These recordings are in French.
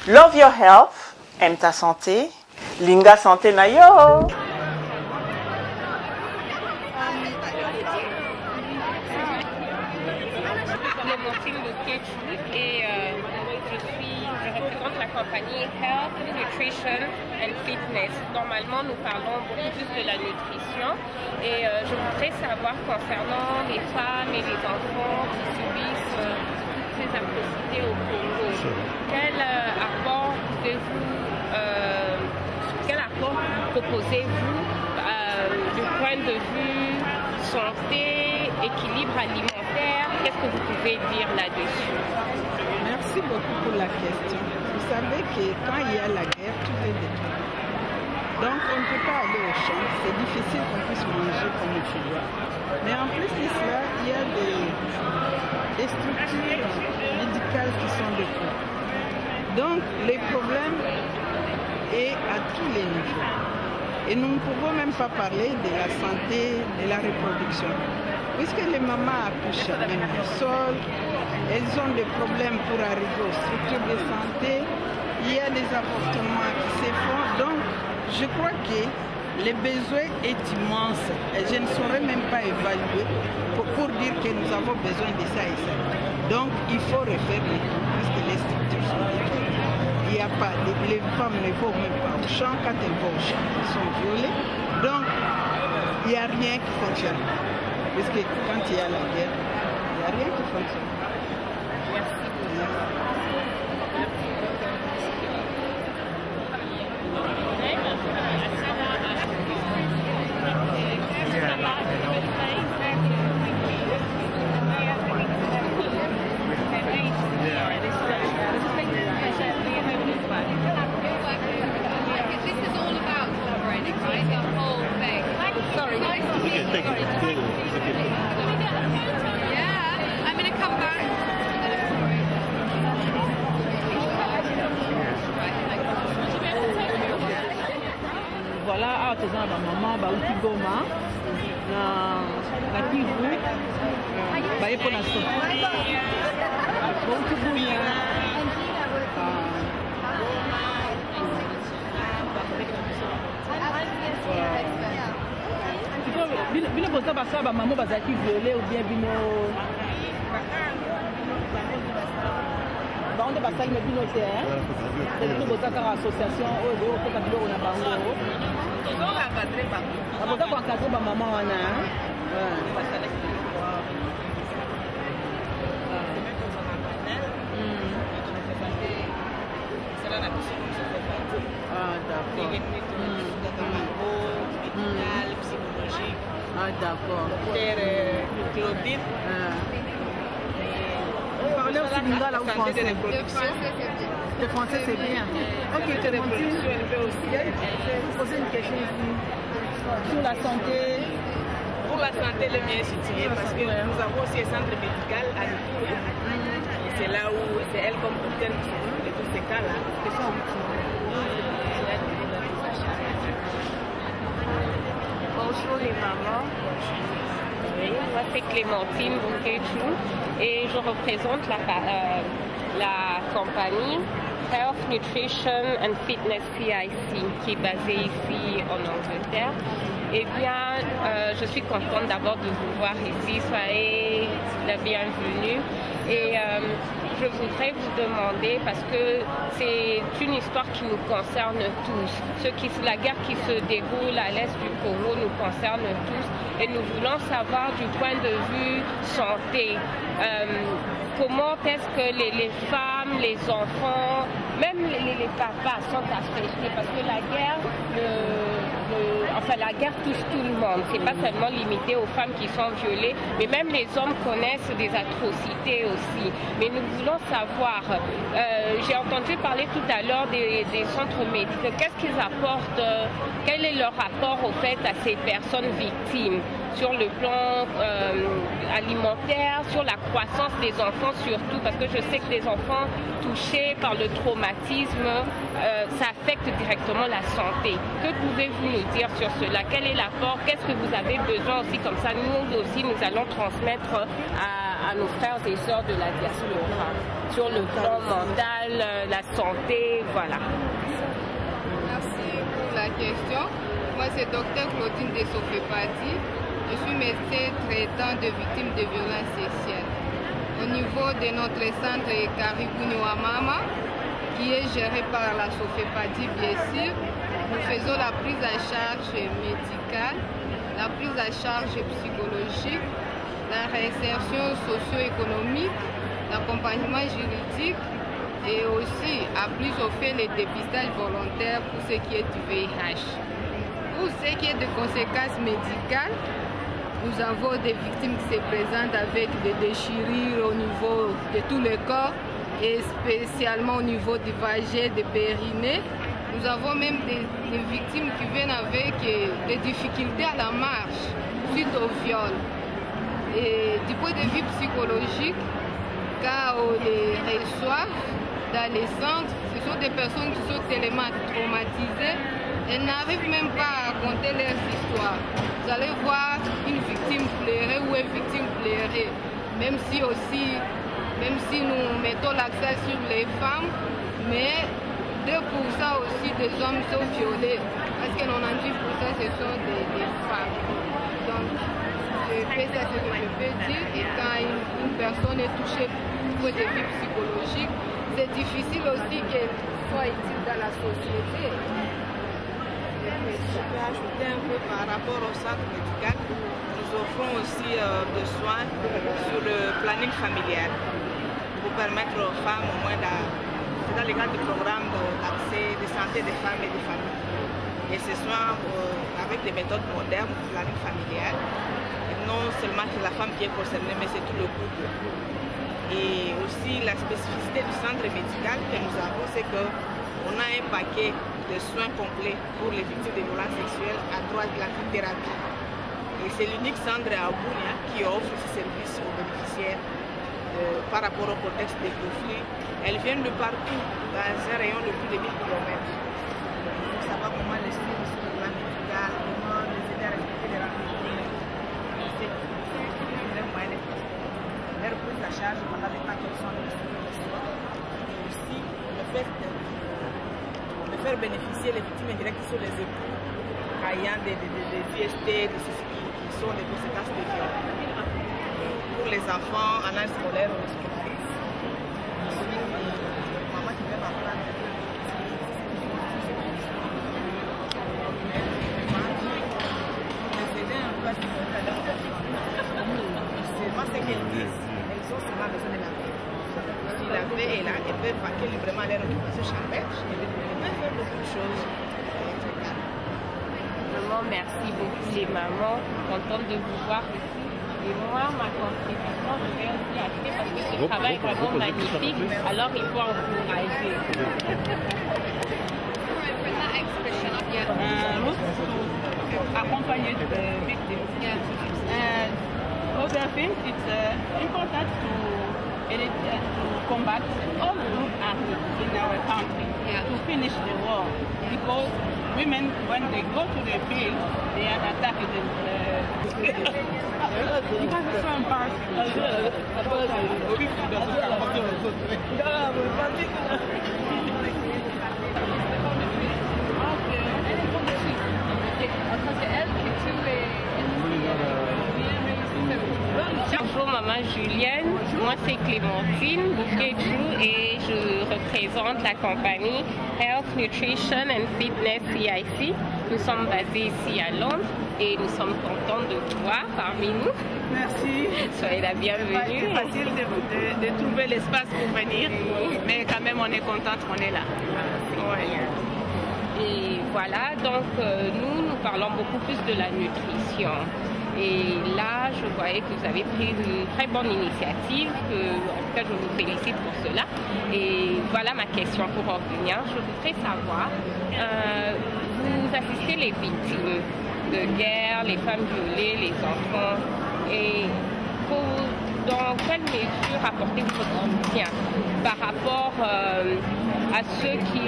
Love your health, aime ta santé. Linga santé na yo. Je représente la compagnie Health, Nutrition and Fitness. Normalement, nous parlons beaucoup plus de la nutrition et je voudrais savoir concernant les femmes et les enfants qui subissent ces atrocités au Congo. Quel apport proposez-vous du point de vue santé, équilibre alimentaire? Qu'est-ce que vous pouvez dire là-dessus? Merci beaucoup pour la question. Vous savez que quand il y a la guerre, tout est détruit. Donc on ne peut pas aller au champ. C'est difficile qu'on puisse manger comme il se doit. Mais en plus de cela, il y a des structures médicales qui sont détruites. Donc les problèmes est à tous les niveaux. Et nous ne pouvons même pas parler de la santé, de la reproduction. Puisque les mamans accouchent même au sol, elles ont des problèmes pour arriver aux structures de santé, il y a des avortements qui se font. Donc, je crois que le besoin est immense. Et je ne saurais même pas évaluer pour dire que nous avons besoin de ça et ça. Donc, il faut refaire le tout, puisque les structures sont détruites. Il n'y a pas, les femmes ne vont même pas au champ. Quand elles vont au champ, elles sont violées. Donc, il n'y a rien qui fonctionne. Parce que quand il y a la guerre, il n'y a rien qui fonctionne. Merci. Voilà, à présent, ma maman, Baouti Goma, na Kivu, pour la sauce. Baouti Gouya. Bino boza basa ba maman bazaki violé ou bien bino ba onde basali me bino te c'est le boza ka association o de o ka bilo na bango boza ka encadrer bango boza ko encadrer ba maman wana basala ah d'accord. Claudine. Vous parlez aussi lingala ou français? Le français c'est bien. Ok, Clémentine, je poser une question ici sur la santé. Pour la santé, le mien est situé parce que nous avons aussi un centre médical à Nikou. C'est là où c'est elle comme capitaine de tous ces cas-là. Bonjour les mamans. Oui, moi c'est Clémentine Bouquet-Chou et je représente la compagnie Health, Nutrition and Fitness CIC qui est basée ici en Angleterre. Eh bien, je suis contente d'abord de vous voir ici. Soyez la bienvenue. Et je voudrais vous demander, parce que c'est une histoire qui nous concerne tous, la guerre qui se déroule à l'est du Congo nous concerne tous, et nous voulons savoir du point de vue santé, comment est-ce que les femmes, les enfants, même les papas sont affectés, parce que la guerre, la guerre touche tout le monde. C'est pas seulement limité aux femmes qui sont violées, mais même les hommes connaissent des atrocités aussi. Mais nous voulons savoir, j'ai entendu parler tout à l'heure des centres médicaux. Qu'est-ce qu'ils apportent? Quel est leur rapport au fait à ces personnes victimes sur le plan alimentaire, sur la croissance des enfants surtout, parce que je sais que les enfants touchés par le traumatisme, ça affecte directement la santé. Que pouvez-vous nous dire sur cela? Quel est l'apport? Qu'est-ce que vous avez besoin aussi? Comme ça, nous aussi, nous allons transmettre à nos frères et sœurs de la diaspora, sur le plan mental, la santé, voilà. Merci pour la question. Moi, c'est Dr Claudine Dessofepati. Je suis médecin traitant de victimes de violences sexuelles. Au niveau de notre centre Caribou Wamama, qui est géré par la Sofepati, bien sûr, nous faisons la prise en charge médicale, la prise en charge psychologique, la réinsertion socio-économique, l'accompagnement juridique et aussi, à plus au fait, le dépistage volontaire pour ce qui est du VIH. Pour ce qui est de conséquences médicales, nous avons des victimes qui se présentent avec des déchirures au niveau de tout le corps et spécialement au niveau du vagin, des périnées. Nous avons même des victimes qui viennent avec des difficultés à la marche suite au viol. Et du point de vue psychologique, quand on les reçoit dans les centres, ce sont des personnes qui sont tellement traumatisées, elles n'arrivent même pas à raconter leurs histoires. Vous allez voir une victime pleurer ou une victime pleurer, même si nous mettons l'accent sur les femmes, mais 2% aussi des hommes sont violés, parce que 90% ce sont des femmes. Donc, je fais ça ce que je peux dire, et quand une personne est touchée pour des vies psychologiques, c'est difficile aussi qu'elle soit utile dans la société. Je peux ajouter un peu par rapport au centre médical. Nous offrons aussi des soins sur le planning familial pour permettre aux femmes au moins dans le cadre du programme d'accès de santé des femmes et des familles. Et ce soins avec des méthodes modernes du planning familial. Et non seulement que la femme qui est concernée, mais c'est tout le couple. Et aussi la spécificité du centre médical que nous avons, c'est qu'on a un paquet de soins complets pour les victimes de violences sexuelles à droit de la thérapie. Et c'est l'unique centre à Bunia qui offre ce service aux bénéficiaires par rapport au contexte des conflits. Elles viennent de partout, dans un rayon de plus de 1000 km. Il faut savoir comment les suivre sur le plan médical, comment les aider à respecter les rendez-vous. C'est un moyen de transport. Leur prise à charge pendant les temps qu'elles sont de soins. Et aussi le fait de faire bénéficier les victimes indirectes sur les époux ayant des IST, de ceci qui sont des conséquences de viol. Pour les enfants en âge scolaire ou scolaire, maman qui peut apprendre les aider un peu à se seulement ce qu'elles disent, elles ont seulement besoin de la paix. Si la paix est là, elles peuvent vaquer librement à leur occupation champêtre et elles peuvent faire beaucoup de choses. Vraiment, merci beaucoup les mamans, contente de vous voir ici. Et moi, ma contribution, je vais aussi acheter parce que ce travail est vraiment magnifique, alors il faut encourager. Accompagner the victims. And other things, it's important to combat all group acts in our country to finish the war, because women, when they go to the field, they are attacked. Because it's so embarrassing. Bonjour maman Julienne, moi c'est Clémentine Bouquet-Jou et je représente la compagnie Health, Nutrition and Fitness CIC. Nous sommes basés ici à Londres et nous sommes contents de vous voir parmi nous. Merci. Soyez la bienvenue. C'est facile de trouver l'espace pour venir, mais quand même on est contente qu'on est là. Ouais. Et voilà, donc nous parlons beaucoup plus de la nutrition. Et là, je voyais que vous avez pris une très bonne initiative, en tout cas je vous félicite pour cela. Et voilà ma question pour revenir. Je voudrais savoir, vous assistez les victimes de guerre, les femmes violées, les enfants, et dans quelle mesure apportez votre soutien par rapport à ceux qui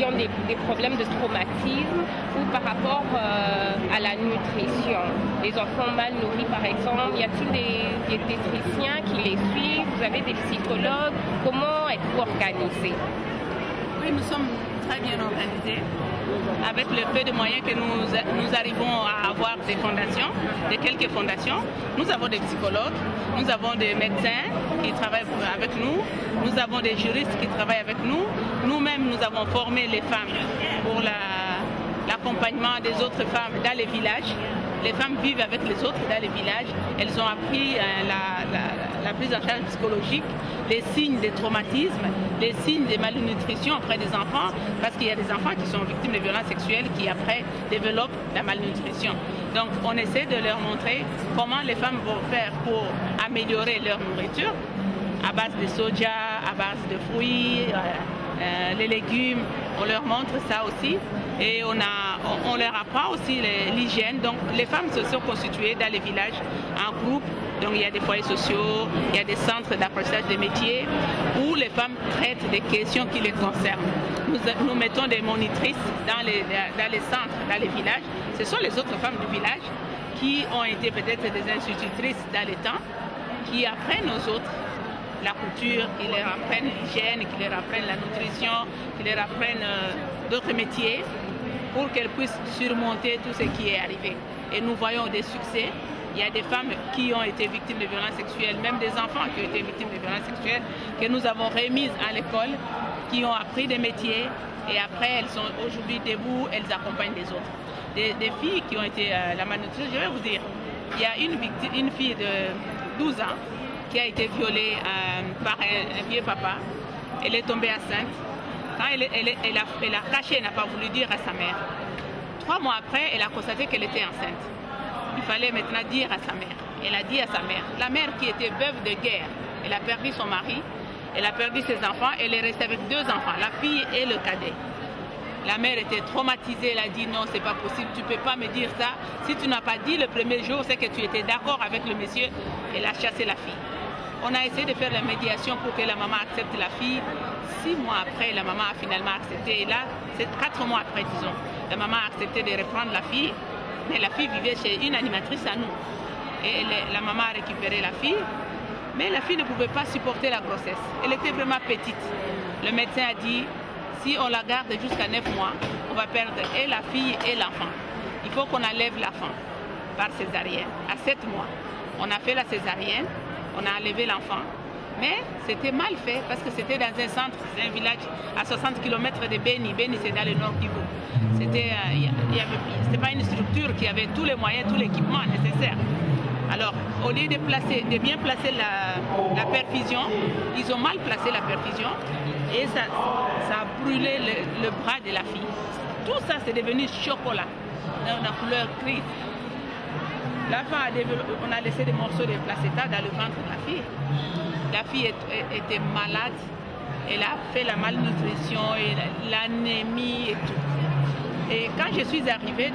qui ont des problèmes de traumatisme ou par rapport à la nutrition. Les enfants mal nourris par exemple, y a-t-il des diététiciens qui les suivent? Vous avez des psychologues? Comment êtes-vous organisés? Oui, nous sommes très bien organisés. Avec le peu de moyens que nous arrivons à avoir des fondations, de quelques fondations, nous avons des psychologues, nous avons des médecins qui travaillent avec nous, nous avons des juristes qui travaillent avec nous. Nous-mêmes, nous avons formé les femmes pour l'accompagnement des autres femmes dans les villages. Les femmes vivent avec les autres dans les villages. Elles ont appris la prise en charge psychologique, les signes de traumatisme, les signes de malnutrition auprès des enfants, parce qu'il y a des enfants qui sont victimes de violences sexuelles qui après développent la malnutrition. Donc on essaie de leur montrer comment les femmes vont faire pour améliorer leur nourriture à base de soja, à base de fruits, les légumes. On leur montre ça aussi. Et on leur apprend aussi l'hygiène. Donc les femmes se sont constituées dans les villages en groupe. Donc il y a des foyers sociaux, il y a des centres d'apprentissage des métiers où les femmes traitent des questions qui les concernent. Nous mettons des monitrices dans les centres, dans les villages. Ce sont les autres femmes du village qui ont été peut-être des institutrices dans les temps, qui apprennent aux autres la couture, qui leur apprennent l'hygiène, qui leur apprennent la nutrition, qui leur apprennent d'autres métiers pour qu'elles puissent surmonter tout ce qui est arrivé. Et nous voyons des succès. Il y a des femmes qui ont été victimes de violences sexuelles, même des enfants qui ont été victimes de violences sexuelles, que nous avons remises à l'école, qui ont appris des métiers et après elles sont aujourd'hui debout, elles accompagnent les autres. Des filles qui ont été la malnutrition, je vais vous dire, il y a une fille de 12 ans qui a été violée par un vieux papa. Elle est tombée enceinte. Quand elle a caché, elle n'a pas voulu dire à sa mère. 3 mois après, elle a constaté qu'elle était enceinte. Il fallait maintenant dire à sa mère. Elle a dit à sa mère. La mère qui était veuve de guerre, elle a perdu son mari, elle a perdu ses enfants, elle est restée avec 2 enfants, la fille et le cadet. La mère était traumatisée, elle a dit non, c'est pas possible, tu ne peux pas me dire ça. Si tu n'as pas dit le premier jour, c'est que tu étais d'accord avec le monsieur. Elle a chassé la fille. On a essayé de faire la médiation pour que la maman accepte la fille. 6 mois après, la maman a finalement accepté. Et là, c'est 4 mois après, disons. La maman a accepté de reprendre la fille. Mais la fille vivait chez une animatrice à nous. Et la maman a récupéré la fille. Mais la fille ne pouvait pas supporter la grossesse. Elle était vraiment petite. Le médecin a dit, si on la garde jusqu'à 9 mois, on va perdre et la fille et l'enfant. Il faut qu'on enlève l'enfant par césarienne. À 7 mois, on a fait la césarienne. On a enlevé l'enfant, mais c'était mal fait parce que c'était dans un centre, c'est un village à 60 km de Beni. Beni, c'est dans le nord Kivu. C'était pas une structure qui avait tous les moyens, tout l'équipement nécessaire. Alors, au lieu de bien placer la perfusion, ils ont mal placé la perfusion et ça a brûlé le bras de la fille. Tout ça, c'est devenu chocolat, dans la couleur grise. L'enfant on a laissé des morceaux de placenta dans le ventre de la fille. La fille était malade. Elle a fait la malnutrition, l'anémie et tout. Et quand je suis arrivée,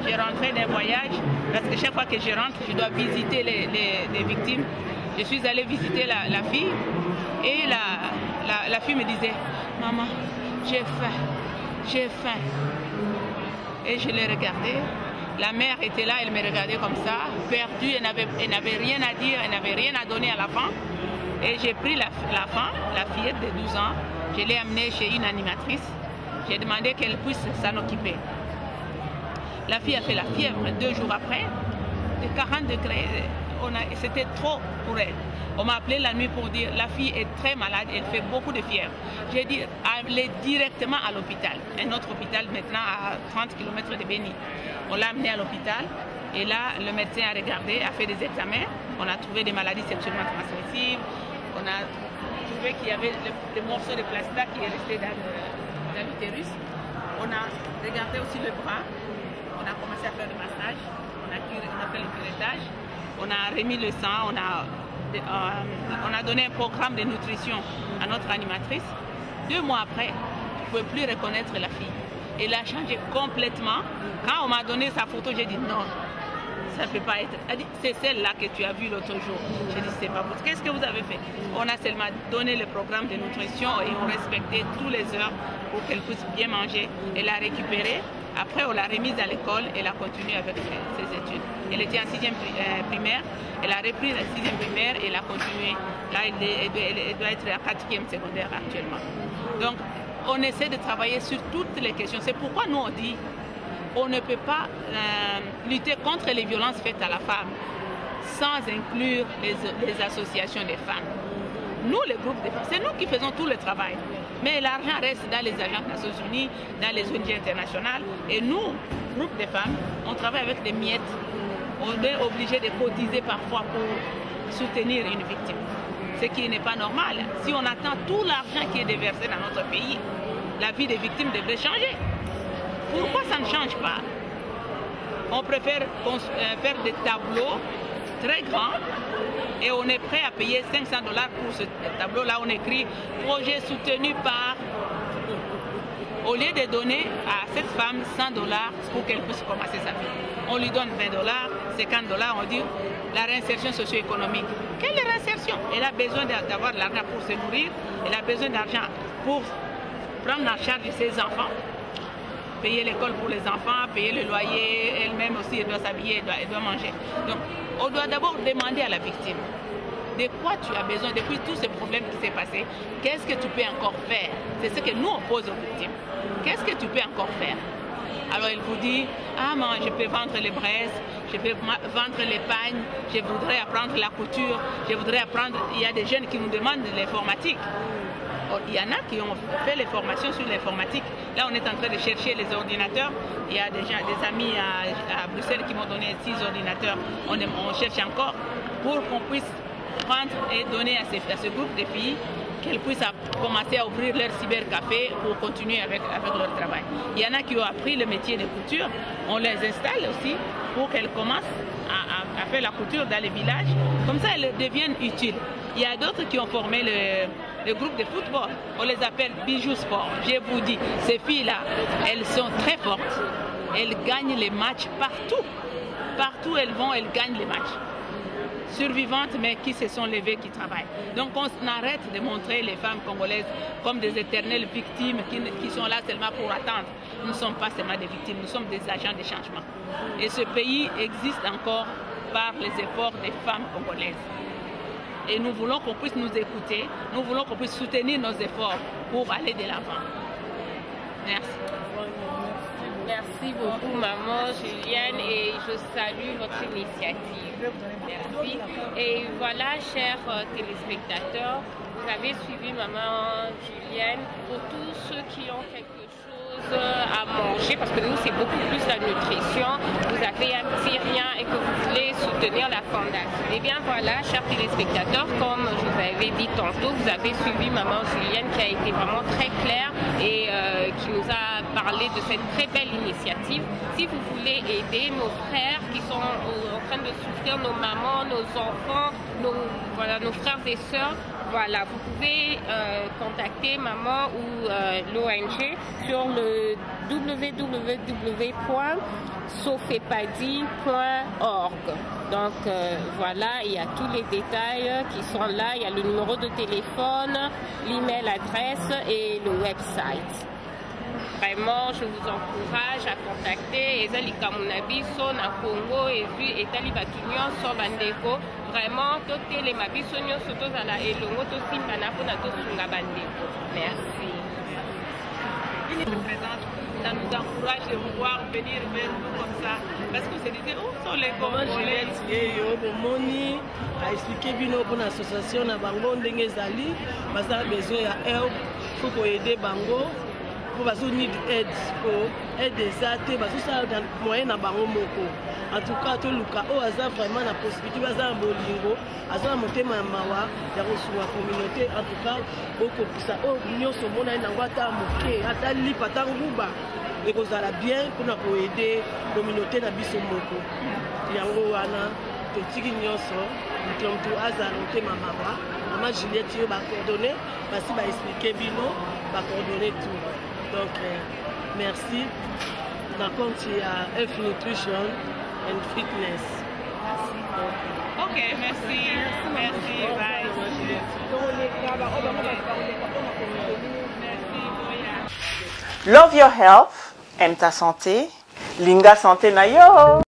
j'ai rentré d'un voyage, parce que chaque fois que je rentre, je dois visiter les victimes. Je suis allée visiter la fille et la fille me disait, maman, j'ai faim. Et je l'ai regardée. La mère était là, elle me regardait comme ça, perdue, elle n'avait rien à dire, elle n'avait rien à donner à l'enfant. Et j'ai pris l'enfant, la fillette de 12 ans, je l'ai amenée chez une animatrice. J'ai demandé qu'elle puisse s'en occuper. La fille a fait la fièvre 2 jours après, de 40 degrés. C'était trop pour elle. On m'a appelé la nuit pour dire la fille est très malade, elle fait beaucoup de fièvre. J'ai dit aller directement à l'hôpital, un autre hôpital maintenant à 30 km de Beni. On l'a amenée à l'hôpital et là le médecin a regardé, a fait des examens. On a trouvé des maladies sexuellement transmissibles. On a trouvé qu'il y avait des morceaux de placenta qui est resté dans l'utérus. On a regardé aussi le bras. On a commencé à faire le massage. On a fait le curettage. On a remis le sang. On a donné un programme de nutrition à notre animatrice. 2 mois après, je ne pouvais plus reconnaître la fille. Elle a changé complètement. Quand on m'a donné sa photo, j'ai dit non, ça ne peut pas être. Elle dit, c'est celle-là que tu as vue l'autre jour. J'ai dit, c'est pas possible. Qu'est-ce que vous avez fait? On a seulement donné le programme de nutrition et on respectait toutes les heures pour qu'elle puisse bien manger. Elle a récupéré. Après, on l'a remise à l'école et elle a continué avec ses études. Elle était en 6e primaire. Elle a repris la 6e primaire et elle a continué. Là, elle doit être à 4e secondaire actuellement. Donc, on essaie de travailler sur toutes les questions. C'est pourquoi nous, on dit on ne peut pas lutter contre les violences faites à la femme sans inclure les associations des femmes. Nous, les groupes de femmes, c'est nous qui faisons tout le travail. Mais l'argent reste dans les agences des Nations Unies, dans les ONG internationales. Et nous, groupe de femmes, on travaille avec des miettes. On est obligé de cotiser parfois pour soutenir une victime. Ce qui n'est pas normal. Si on attend tout l'argent qui est déversé dans notre pays, la vie des victimes devrait changer. Pourquoi ça ne change pas? On préfère faire des tableaux très grands et on est prêt à payer 500 $ pour ce tableau. Là, on écrit « projet soutenu par ». Au lieu de donner à cette femme 100 $ pour qu'elle puisse commencer sa vie. On lui donne 20 $, 50 $, on dit la réinsertion socio-économique. Quelle réinsertion? Elle a besoin d'avoir de l'argent pour se nourrir, elle a besoin d'argent pour prendre en charge ses enfants, payer l'école pour les enfants, payer le loyer, elle-même aussi, elle doit s'habiller, elle doit manger. Donc, on doit d'abord demander à la victime de quoi tu as besoin depuis tous ces problèmes qui s'est passé. Qu'est-ce que tu peux encore faire? C'est ce que nous on pose aux victimes. Qu'est-ce que tu peux encore faire? Alors elle vous dit, ah moi je peux vendre les braises, je peux vendre les pagnes, je voudrais apprendre la couture, je voudrais apprendre, il y a des jeunes qui nous demandent de l'informatique. Il y en a qui ont fait les formations sur l'informatique. Là, on est en train de chercher les ordinateurs. Il y a déjà des amis à Bruxelles qui m'ont donné 6 ordinateurs. On cherche encore pour qu'on puisse prendre et donner à ce groupe de filles qu'elles puissent commencer à ouvrir leur cybercafé pour continuer avec leur travail. Il y en a qui ont appris le métier de couture. On les installe aussi pour qu'elles commencent à faire la couture dans les villages. Comme ça, elles deviennent utiles. Il y a d'autres qui ont formé le groupe de football. On les appelle Bijoux Sport. Je vous dis, ces filles-là, elles sont très fortes. Elles gagnent les matchs partout. Partout où elles vont, elles gagnent les matchs. Survivantes, mais qui se sont levées, qui travaillent. Donc on arrête de montrer les femmes congolaises comme des éternelles victimes qui sont là seulement pour attendre. Nous ne sommes pas seulement des victimes, nous sommes des agents de changement. Et ce pays existe encore par les efforts des femmes congolaises. Et nous voulons qu'on puisse nous écouter, nous voulons qu'on puisse soutenir nos efforts pour aller de l'avant. Merci. Merci beaucoup, maman Julienne, et je salue votre initiative. Merci. Et voilà, chers téléspectateurs, vous avez suivi maman Julienne. Pour tous ceux qui ont quelque chose à manger, parce que nous, c'est beaucoup plus la nutrition, vous avez un petit rien et que vous voulez soutenir la fondation. Et bien voilà, chers téléspectateurs, comme je vous avais dit tantôt, vous avez suivi maman Julienne qui a été vraiment très claire et qui nous a parlé de cette très belle initiative. Si vous voulez aider nos frères qui sont en train de souffrir, nos mamans, nos enfants, nos frères et sœurs, voilà, vous pouvez contacter maman ou l'ONG sur le www.sofepadi.org. Donc voilà, il y a tous les détails qui sont là. Il y a le numéro de téléphone, l'email adresse et le website. Vraiment, je vous encourage à contacter Ezali Kamunabiso na Congo et Etali Batunyo sur Bandeko. Vraiment, toutes les Mabisonyo Soto Zala et Longo Tosimba Napona Tosunga Bandeko. Merci. Ça nous encourage de vous voir venir vers nous comme ça. Parce que c'est des où sont les Congolais? Moni a expliqué bino pour l'association na Bango Ndenge Zali. Parce que besoin ya help pour aider Bango. Pour need aide pour aider ça, ça dans moyen na bango moko. En tout cas, tout le cas, au hasard vraiment la possibilité, hasard bolingo, hasard monter ma mawa, ya reçoit communauté. En tout cas, beaucoup plus ça. Oh, l'union se mona na ngwata moké, atali patanguba. Et qu'on a bien pour nous aider communauté na biso moko. Yango wana, petit nyonso, nous tout hasard monter ma mawa, maman Juliette yo ba coordonner, parce que ba expliquer bino, ba coordonner tout. Donc, merci. Par contre, il y a Health Nutrition and Fitness. Merci. Merci. Bye. Love your health, aime ta santé. Linga santé na yo.